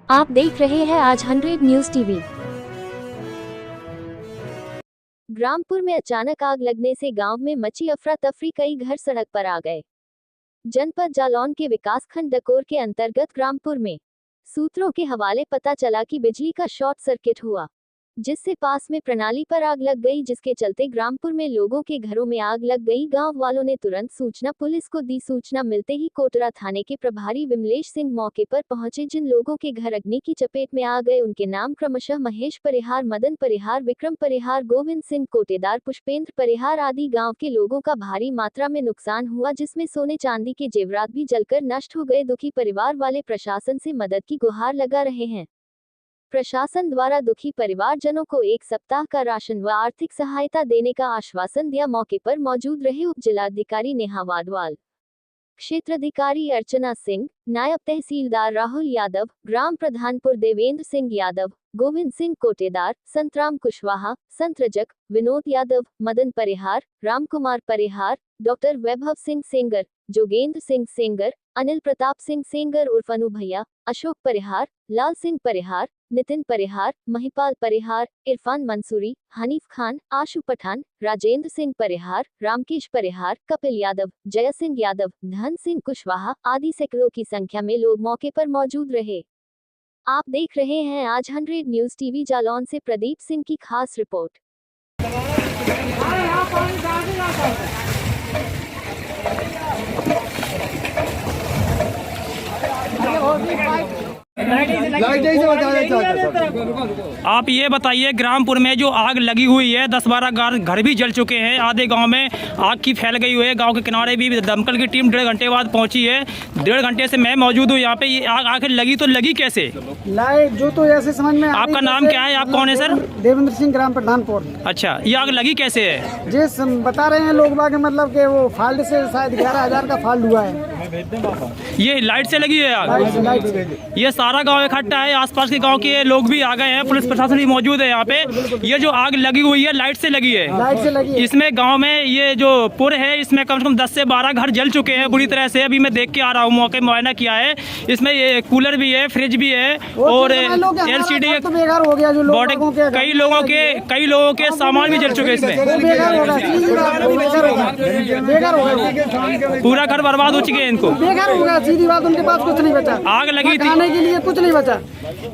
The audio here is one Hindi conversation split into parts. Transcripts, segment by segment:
आप देख रहे हैं आज 100 न्यूज टीवी। ग्रामपुर में अचानक आग लगने से गांव में मची अफरा तफरी, कई घर सड़क पर आ गए। जनपद जालौन के विकासखंड डकोर के अंतर्गत ग्रामपुर में सूत्रों के हवाले पता चला कि बिजली का शॉर्ट सर्किट हुआ, जिससे पास में प्रणाली पर आग लग गई, जिसके चलते ग्रामपुर में लोगों के घरों में आग लग गई। गांव वालों ने तुरंत सूचना पुलिस को दी। सूचना मिलते ही कोटरा थाने के प्रभारी विमलेश सिंह मौके पर पहुंचे। जिन लोगों के घर अग्नि की चपेट में आ गए उनके नाम क्रमशः महेश परिहार, मदन परिहार, विक्रम परिहार, गोविंद सिंह कोटेदार, पुष्पेंद्र परिहार आदि। गाँव के लोगों का भारी मात्रा में नुकसान हुआ, जिसमें सोने चांदी के जेवरात भी जलकर नष्ट हो गए। दुखी परिवार वाले प्रशासन से मदद की गुहार लगा रहे हैं। प्रशासन द्वारा दुखी परिवारजनों को 1 सप्ताह का राशन व आर्थिक सहायता देने का आश्वासन दिया। मौके पर मौजूद रहे उप जिलाधिकारी नेहा वाडवाल, क्षेत्राधिकारी अर्चना सिंह, नायब तहसीलदार राहुल यादव, ग्राम प्रधानपुर देवेंद्र सिंह यादव, गोविंद सिंह कोटेदार, संतराम कुशवाहा, संत रजक, विनोद यादव, मदन परिहार, रामकुमार परिहार, डॉक्टर वैभव सिंह सेंगर, जोगेंद्र सिंह सेंगर, अनिल प्रताप सिंह सेंगर उर्फ अनु भैया, अशोक परिहार, लाल सिंह परिहार, नितिन परिहार, महिपाल परिहार, इरफान मंसूरी, हनीफ खान, आशु पठान, राजेंद्र सिंह परिहार, रामकेश परिहार, कपिल यादव, जय सिंह यादव, धन सिंह कुशवाहा आदि सैकड़ों की संख्या में लोग मौके पर मौजूद रहे। आप देख रहे हैं आज 100 न्यूज टीवी। जालौन से प्रदीप सिंह की खास रिपोर्ट। आप ये बताइए, ग्रामपुर में जो आग लगी हुई है, 10-12 घर भी जल चुके हैं, आधे गांव में आग की फैल गई हुई है। गांव के किनारे भी दमकल की टीम 1.5 घंटे बाद पहुंची है। 1.5 घंटे से मैं मौजूद हूँ यहाँ पे। ये आग आखिर लगी तो लगी कैसे? लाइट जो तो ऐसे समझ में। आपका नाम क्या है? आप कौन है सर? देवेंद्र सिंह, ग्राम प्रधानपुर। अच्छा, ये आग लगी कैसे है? जी बता रहे हैं लोग बाग, मतलब कि वो फॉल्ट से शायद 11,000 का फॉल्ट हुआ है। ये लाइट से लगी है आग? ये सारा गांव इकट्ठा है, आसपास के गांव के लोग भी आ गए हैं, पुलिस प्रशासन भी मौजूद है यहाँ पे। ये जो आग लगी हुई है लाइट से लगी है? लाइट से लगी है। इसमें गांव में ये जो पुर है, इसमें कम से कम 10 से 12 घर जल चुके हैं बुरी तरह से। अभी मैं देख के आ रहा हूँ, मौके मुआयना किया है। इसमें ये कूलर भी है, फ्रिज भी है और LCD तो बेकार हो गया। जो कई लोगों के सामान भी जल चुके हैं इसमें। पूरा घर बर्बाद हो चुके हैं। इनको बेकार हो गया, सीधी बात। उनके पास कुछ नहीं बचा। आग लगी थी, खाने के लिए कुछ नहीं बचा।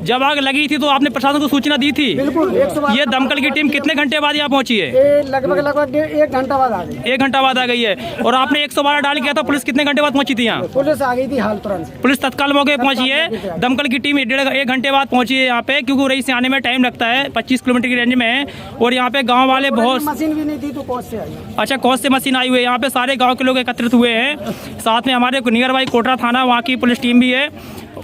जब आग लगी थी तो आपने प्रशासन को सूचना दी थी? बिल्कुल। ये दमकल की टीम कितने घंटे बाद यहाँ पहुंची है? लगभग 1 घंटा बाद आ गई। 1 घंटा बाद आ गई है। और आपने 112 डायल किया था, पुलिस कितने घंटे बाद पहुंची थी यहाँ? पुलिस आ गई थी हाल तुरंत। पुलिस तत्काल मौके पे पहुंची है। दमकल की टीम 1 घंटे बाद पहुंची है यहाँ पे, क्योंकि रही से आने में टाइम लगता है। 25 किलोमीटर की रेंज में है और यहाँ पे गाँव वाले बहुत। मशीन भी नहीं थी तो कौन से आई? अच्छा, कौन से मशीन आई हुई है? यहाँ पे सारे गाँव के लोग एकत्रित हुए हैं। साथ में हमारे नियर बाई कोटरा थाना, वहाँ की पुलिस टीम भी है।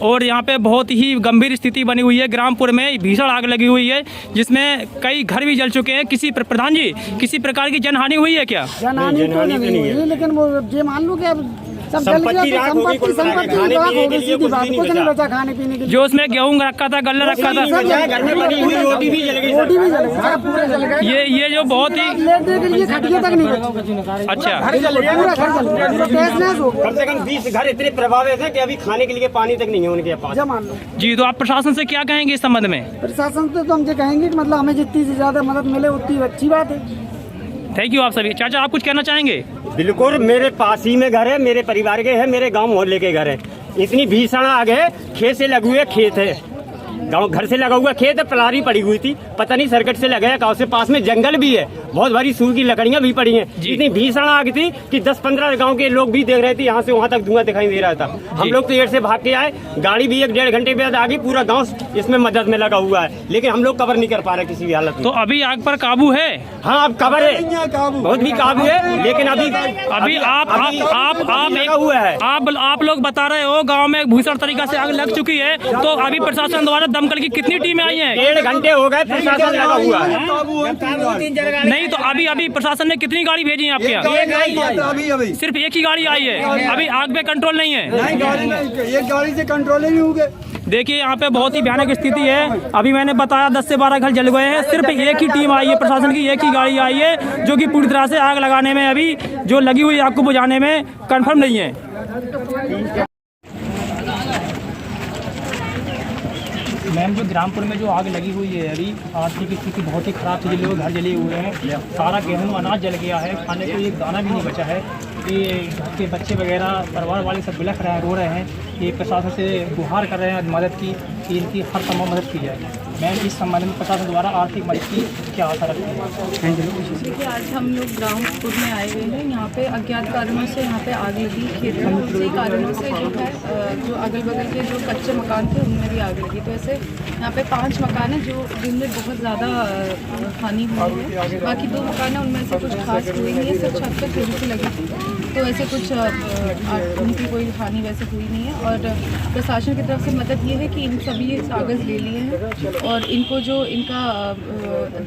और यहाँ पे बहुत ही गंभीर स्थिति बनी हुई है। ग्रामपुर में भीषण आग लगी हुई है, जिसमें कई घर भी जल चुके हैं। किसी प्रधान जी, किसी प्रकार की जनहानि हुई है क्या? जनहानि तो नहीं हुई है, लेकिन वो ये मान लो कि सब जल गया। संपत्ति कुछ नहीं बचा खाने पीने के लिए। जो उसमें गेहूँ रखा था, गल्ला रखा था, घर में बनी हुई रोटी भी जल गई। ये जो बहुत ही खटिया तक नहीं बची। अच्छा, कम से कम 20 घर इतने प्रभावित हैं कि अभी खाने के लिए पानी तक नहीं है उनके पास। मान लो जी। तो आप प्रशासन से क्या कहेंगे इस संबंध में? प्रशासन से तो हम ये कहेंगे कि मतलब हमें जितनी से ज्यादा मदद मिले उतनी अच्छी बात है। थैंक यू आप सभी। चाचा, आप कुछ कहना चाहेंगे? बिल्कुल, मेरे पास ही में घर है, मेरे परिवार के है, मेरे गांव मोहल्ले के घर है। इतनी भीषण आग है, खेत से लगे हुए खेत है, गांव घर से लगा हुआ खेत है, पलारी पड़ी हुई थी, पता नहीं सर्किट से लगा है। गांव से पास में जंगल भी है, बहुत भारी सूख की लकड़ियां भी पड़ी हैं। इतनी भीषण आग थी कि 10-15 गांव के लोग भी देख रहे थे, यहाँ से वहाँ तक धुआं दिखाई दे रहा था। हम लोग तो एयर से भाग के आए, गाड़ी भी 1-1.5 घंटे बाद आ गई। पूरा गाँव इसमें मदद में लगा हुआ है, लेकिन हम लोग कवर नहीं कर पा रहे किसी भी हालत में। तो अभी आग पर काबू है? हाँ, अब कवर है, बहुत भी काबू है, लेकिन अभी आप लोग बता रहे हो गांव में भीषण तरीका से आग लग चुकी है, तो अभी प्रशासन द्वारा दमकल की कितनी टीमें आई हैं? 1.5 घंटे हो गए, प्रशासन लगा हुआ है। नहीं तो अभी प्रशासन ने कितनी गाड़ी भेजी है आपके यहाँ? सिर्फ एक ही गाड़ी आई है। अभी आग पे कंट्रोल नहीं है? एक गाड़ी से कंट्रोल नहीं हो गए। देखिए, यहाँ पे बहुत ही भयानक स्थिति है। अभी मैंने बताया 10 से 12 घर जल गए हैं। सिर्फ एक ही टीम आई है प्रशासन की, एक ही गाड़ी आई है, जो कि पूरी तरह से आग लगाने में, अभी जो लगी हुई आग को बुझाने में कंफर्म नहीं है। मैम जो ग्रामपुर में जो आग लगी हुई है अभी आर्थिक स्थिति बहुत ही खराब थी, लोग घर जले हुए हैं, सारा गेहूं अनाज जल गया है, खाने को एक दाना भी नहीं बचा है। ये घर के बच्चे वगैरह परिवार वाले सब बिलख रहे हैं, रो रहे हैं। ये प्रशासन से गुहार कर रहे हैं मदद की कि इनकी हर संभव मदद की जाए। मैम इस संबंध में प्रशासन द्वारा आर्थिक मदद की क्या आशा रखती है? देखिए आज हम लोग ग्रामपुर में आए हुए हैं। यहाँ पे अज्ञात कारणों से यहाँ पे आग लगी, खेत में उसी कारणों से जो है जो अगल बगल के जो कच्चे मकान थे उनमें भी आग लगी। तो ऐसे यहाँ पे 5 मकान हैं जो जिनमें बहुत ज़्यादा हानि हुई है। बाकी 2 मकान हैं उनमें से कुछ खास हुई नहीं है, सिर्फ छत पे थोड़ी सी लगी थी, तो ऐसे कुछ उनकी कोई हानि वैसे हुई नहीं है। और प्रशासन की तरफ से मदद ये है कि इन सभी कागज़ ले लिए हैं और इनको जो इनका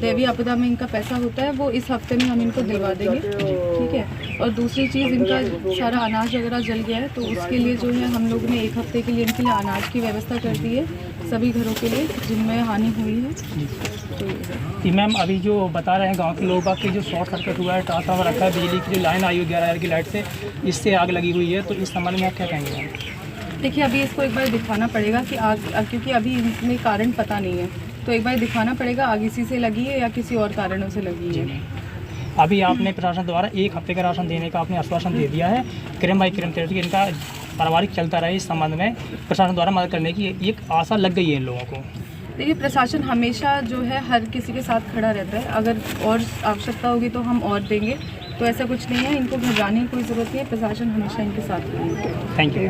दैवीय आपदा में इनका पैसा होता है वो इस हफ्ते में हम इनको दिलवा देंगे, ठीक है। और दूसरी चीज़ इनका सारा अनाज वगैरह जल गया है, तो उसके लिए जो है हम लोगों ने 1 हफ्ते के लिए इनके लिए अनाज की व्यवस्था कर दी है सभी घरों के लिए जिनमें हानि हुई है। कि मैम अभी जो बता रहे हैं गांव के लोग कि जो शॉर्ट सर्किट हुआ है, ट्रांसफार्मर रखा है, बिजली की जो लाइन आई हुई 11 की लाइट से, इससे आग लगी हुई है, तो इस संबंध में आप क्या कहेंगे? देखिए अभी इसको एक बार दिखाना पड़ेगा कि आग, क्योंकि अभी इसमें कारण पता नहीं है, तो एक बार दिखाना पड़ेगा आग इसी से लगी है या किसी और कारणों से लगी है। अभी आपने प्रशासन द्वारा 1 हफ्ते का राशन देने का आपने आश्वासन दे दिया है, क्रम बाई क्रम तरीके इनका पारिवारिक चलता रहे। इस संबंध में प्रशासन द्वारा मदद करने की एक आशा लग गई है इन लोगों को। देखिए प्रशासन हमेशा जो है हर किसी के साथ खड़ा रहता है, अगर और आवश्यकता होगी तो हम और देंगे, तो ऐसा कुछ नहीं है, इनको घबराने की कोई ज़रूरत नहीं है, प्रशासन हमेशा इनके साथ है। Thank you.